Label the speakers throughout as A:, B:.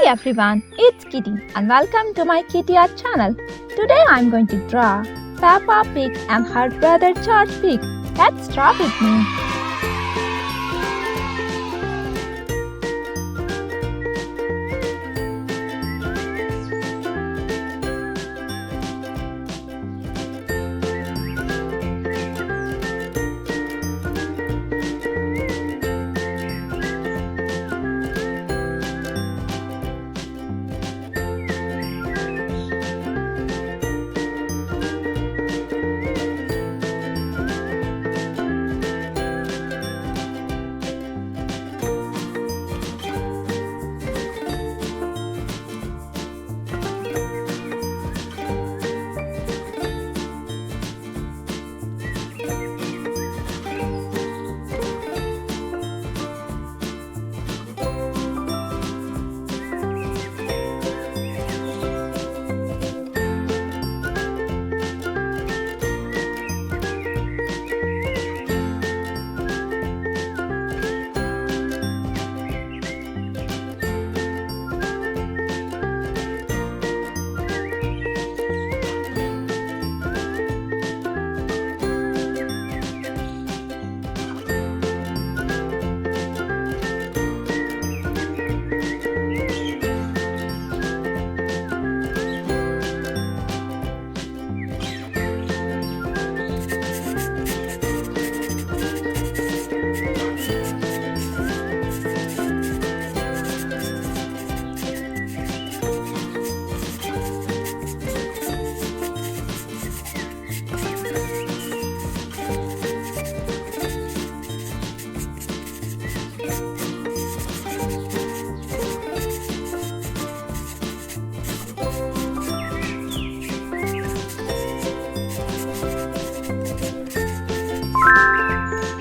A: everyone, it's Kitty and welcome to my Kitty Art channel. Today I'm going to draw Peppa Pig and her brother George Pig. Let's draw with me.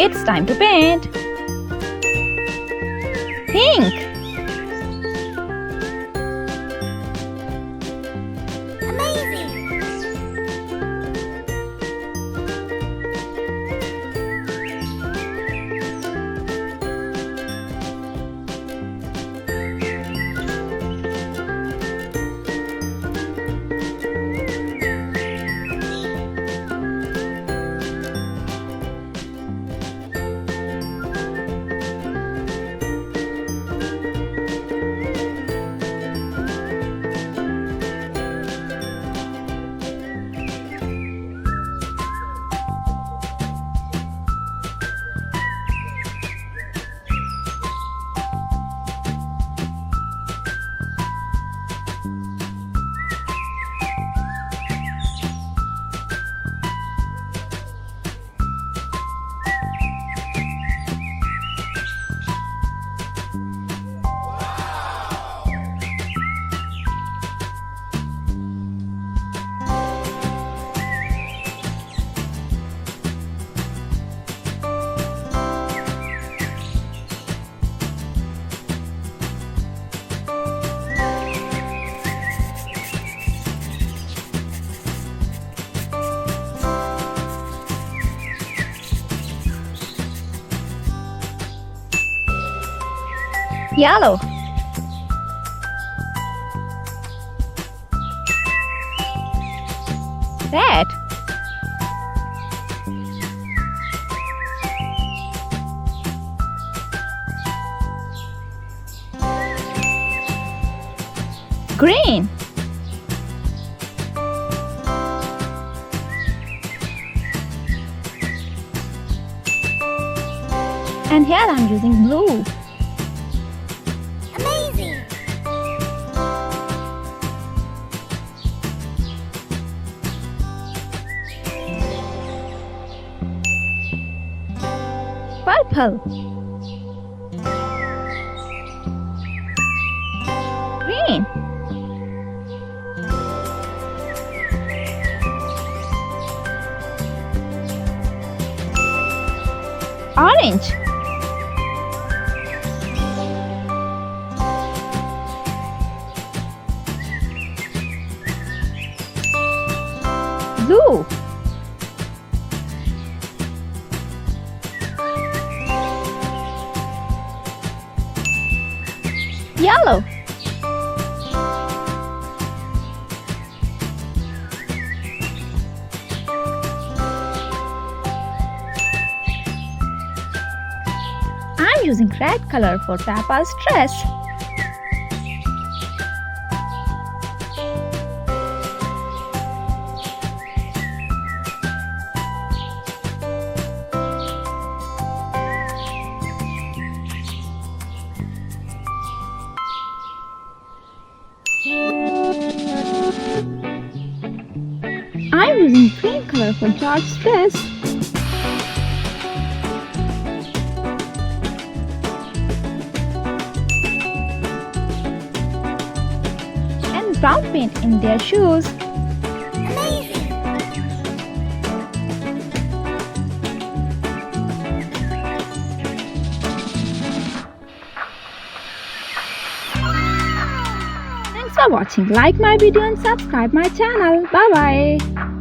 A: It's time to paint. Pink.
B: Amazing!
A: Yellow. Red. Green. And here I'm using blue.
B: Amazing!
A: Purple. Green. Orange. Blue. Yellow. I'm using red color for Peppa's dress. I'm using green color for George's dress. And brown paint in their shoes.
B: Amazing.
A: Thanks for watching. Like my video and subscribe my channel. Bye bye.